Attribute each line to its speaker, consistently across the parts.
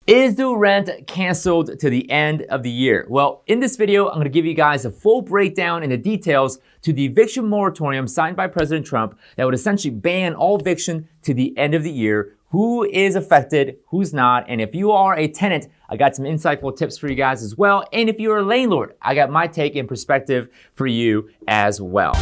Speaker 1: Is the rent canceled to the end of the year? Well, in this video, I'm going to give you guys a full breakdown and the details to the eviction moratorium signed by President Trump that would essentially ban all eviction to the end of the year. Who is affected, who's not, and if you are a tenant, I got some insightful tips for you guys as well. And if you're a landlord, I got my take and perspective for you as well.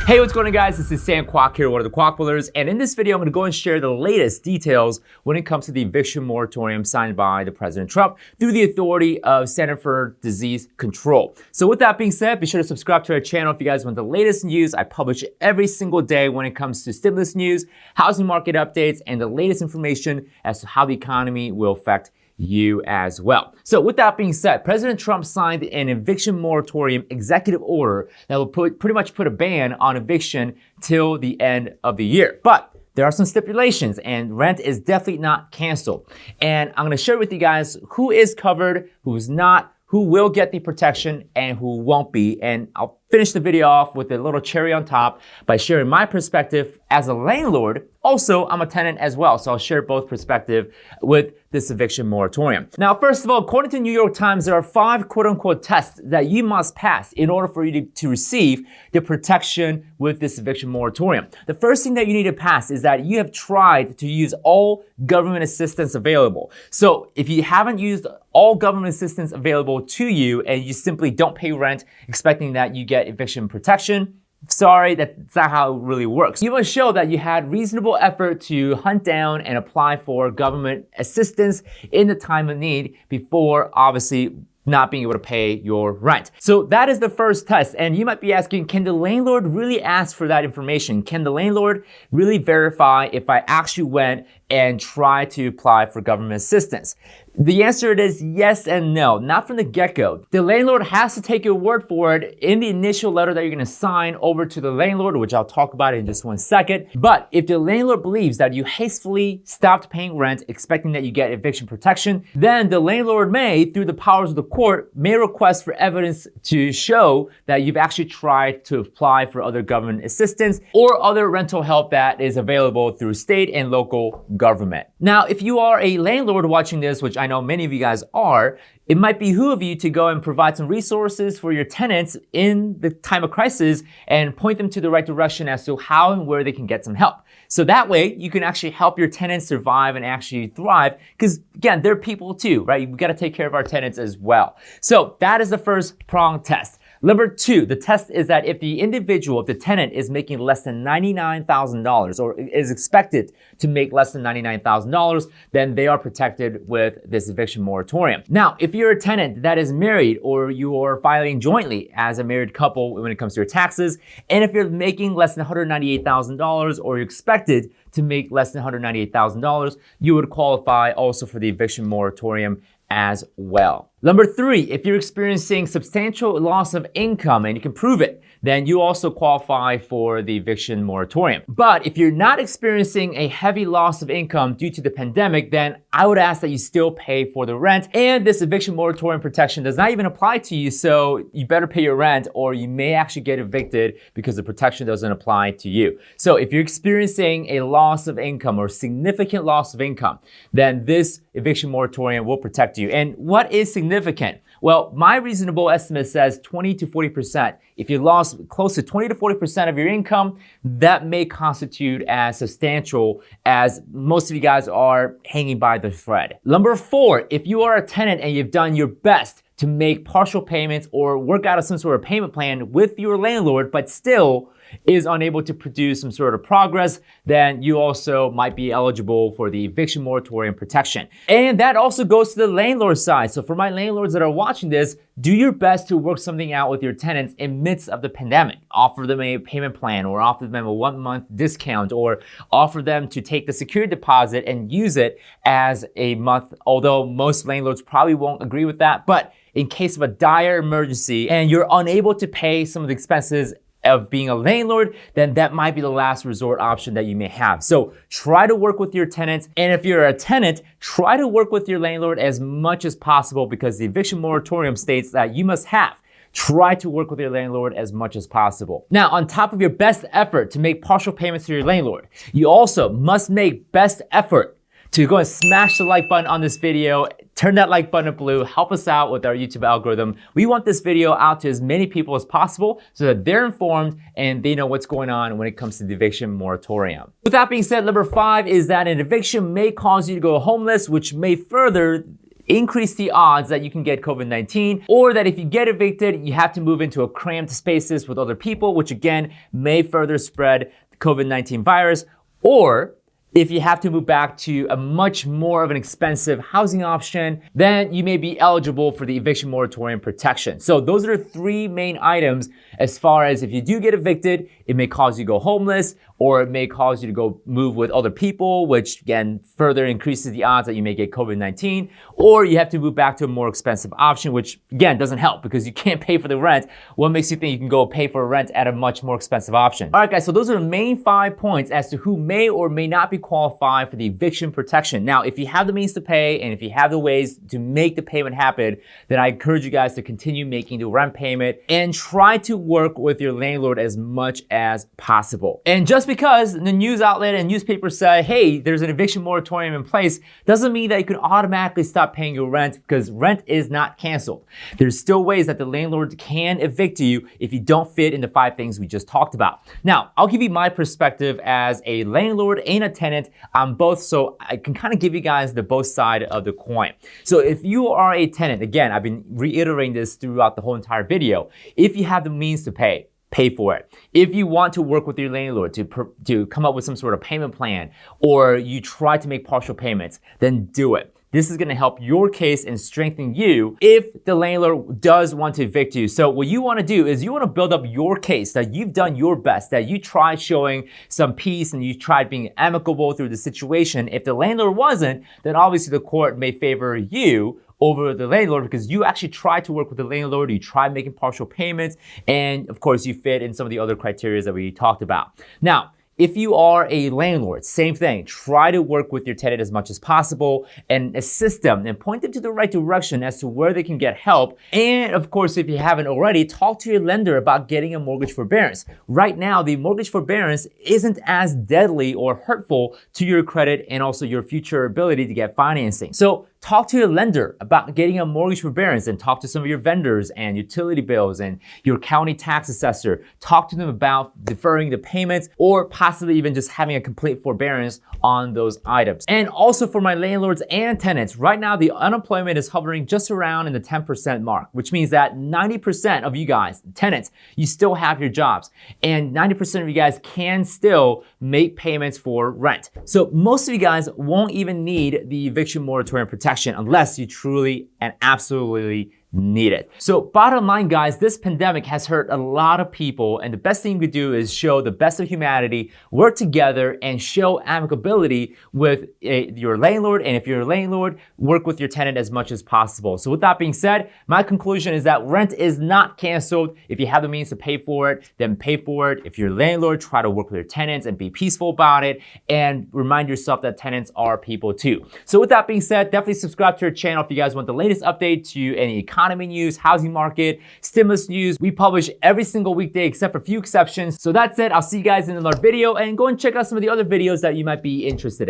Speaker 1: Hey, what's going on, guys? This is Sam Kwok here, one of the Kwok Brothers, and in this video, I'm going to go and share the latest details when it comes to the eviction moratorium signed by the President Trump through the authority of Center for Disease Control. So with that being said, be sure to subscribe to our channel if you guys want the latest news. I publish every single day when it comes to stimulus news, housing market updates, and the latest information as to how the economy will affect you as well. So with that being said, President Trump signed an eviction moratorium executive order that will pretty much put a ban on eviction till the end of the year. But there are some stipulations and rent is definitely not canceled. And I'm going to share with you guys who is covered, who's not, who will get the protection and who won't be. And I'll finish the video off with a little cherry on top by sharing my perspective as a landlord. Also, I'm a tenant as well, so I'll share both perspective with this eviction moratorium. Now, first of all, according to New York Times, there are 5 quote-unquote tests that you must pass in order for you to receive the protection with this eviction moratorium. The first thing that you need to pass is that you have tried to use all government assistance available. So if you haven't used all government assistance available to you and you simply don't pay rent expecting that you get eviction protection, sorry, that's not how it really works. You must show that you had reasonable effort to hunt down and apply for government assistance in the time of need before obviously not being able to pay your rent. So that is the first test. And you might be asking, can the landlord really ask for that information? Can the landlord really verify if I actually went and tried to apply for government assistance? The answer is yes and no, not from the get-go. The landlord has to take your word for it in the initial letter that you're gonna sign over to the landlord, which I'll talk about in just one second. But if the landlord believes that you hastily stopped paying rent expecting that you get eviction protection, then the landlord may, through the powers of the court, may request for evidence to show that you've actually tried to apply for other government assistance or other rental help that is available through state and local government. Now, if you are a landlord watching this, which I know many of you guys are, it might behoove you to go and provide some resources for your tenants in the time of crisis and point them to the right direction as to how and where they can get some help. So that way you can actually help your tenants survive and actually thrive because again, they're people too, right? We got to take care of our tenants as well. So that is the first prong test. Number 2, the test is that if the individual, if the tenant is making less than $99,000 or is expected to make less than $99,000, then they are protected with this eviction moratorium. Now, if you're a tenant that is married or you are filing jointly as a married couple when it comes to your taxes, and if you're making less than $198,000 or you're expected to make less than $198,000, you would qualify also for the eviction moratorium as well. Number 3, if you're experiencing substantial loss of income and you can prove it, then you also qualify for the eviction moratorium. But if you're not experiencing a heavy loss of income due to the pandemic, then I would ask that you still pay for the rent. And this eviction moratorium protection does not even apply to you, so you better pay your rent or you may actually get evicted because the protection doesn't apply to you. So if you're experiencing a loss of income or significant loss of income, then this eviction moratorium will protect you. And what is significant? Well, my reasonable estimate says 20 to 40%. If you lost close to 20 to 40% of your income, that may constitute as substantial as most of you guys are hanging by the thread. Number 4, if you are a tenant and you've done your best to make partial payments or work out some sort of payment plan with your landlord, but still is unable to produce some sort of progress, then you also might be eligible for the eviction moratorium protection. And that also goes to the landlord side. So for my landlords that are watching this, do your best to work something out with your tenants in midst of the pandemic. Offer them a payment plan or offer them a 1-month discount or offer them to take the security deposit and use it as a month, although most landlords probably won't agree with that. But in case of a dire emergency and you're unable to pay some of the expenses of being a landlord, then that might be the last resort option that you may have. So try to work with your tenants. And if you're a tenant, try to work with your landlord as much as possible because the eviction moratorium states that you must have Try to work with your landlord as much as possible. Now, on top of your best effort to make partial payments to your landlord, you also must make best effort to go and smash the like button on this video. Turn that like button blue, help us out with our YouTube algorithm. We want this video out to as many people as possible so that they're informed and they know what's going on when it comes to the eviction moratorium. With that being said, number 5 is that an eviction may cause you to go homeless, which may further increase the odds that you can get COVID-19, or that if you get evicted, you have to move into a cramped spaces with other people, which again may further spread the COVID-19 virus, or if you have to move back to a much more of an expensive housing option, then you may be eligible for the eviction moratorium protection. So those are the 3 main items as far as if you do get evicted, it may cause you to go homeless, or it may cause you to go move with other people, which again further increases the odds that you may get COVID-19, or you have to move back to a more expensive option, which again doesn't help because you can't pay for the rent. What makes you think you can go pay for rent at a much more expensive option? All right, guys, so those are the main 5 points as to who may or may not be qualified for the eviction protection. Now, if you have the means to pay and if you have the ways to make the payment happen, then I encourage you guys to continue making the rent payment and try to work with your landlord as much as possible. And just because the news outlet and newspapers say, hey, there's an eviction moratorium in place, doesn't mean that you can automatically stop paying your rent, because rent is not canceled. There's still ways that the landlord can evict you if you don't fit in the 5 things we just talked about. Now, I'll give you my perspective as a landlord and a tenant on both, so I can kind of give you guys the both side of the coin. So if you are a tenant, again, I've been reiterating this throughout the whole entire video, if you have the means to pay for it. If you want to work with your landlord to come up with some sort of payment plan, or you try to make partial payments, then do it. This is gonna help your case and strengthen you if the landlord does want to evict you. So what you wanna do is you wanna build up your case, that you've done your best, that you tried showing some peace and you tried being amicable through the situation. If the landlord wasn't, then obviously the court may favor you over the landlord because you actually tried to work with the landlord, you tried making partial payments, and of course you fit in some of the other criteria that we talked about. Now, if you are a landlord, same thing. Try to work with your tenant as much as possible and assist them and point them to the right direction as to where they can get help. And of course, if you haven't already, talk to your lender about getting a mortgage forbearance. Right now, the mortgage forbearance isn't as deadly or hurtful to your credit and also your future ability to get financing. So talk to your lender about getting a mortgage forbearance, and talk to some of your vendors and utility bills and your county tax assessor. Talk to them about deferring the payments or possibly even just having a complete forbearance on those items. And also for my landlords and tenants, right now the unemployment is hovering just around in the 10% mark, which means that 90% of you guys, tenants, you still have your jobs, and 90% of you guys can still make payments for rent. So most of you guys won't even need the eviction moratorium protection unless you truly and absolutely need it. So bottom line, guys, this pandemic has hurt a lot of people, and the best thing you could do is show the best of humanity, work together, and show amicability with your landlord. And if you're a landlord, work with your tenant as much as possible. So with that being said, my conclusion is that rent is not canceled. If you have the means to pay for it, then pay for it. If you're a landlord, try to work with your tenants and be peaceful about it, and remind yourself that tenants are people too. So with that being said, definitely subscribe to our channel if you guys want the latest update to any economy news, housing market, stimulus news. We publish every single weekday except for a few exceptions. So that's it. I'll see you guys in another video, and go and check out some of the other videos that you might be interested in.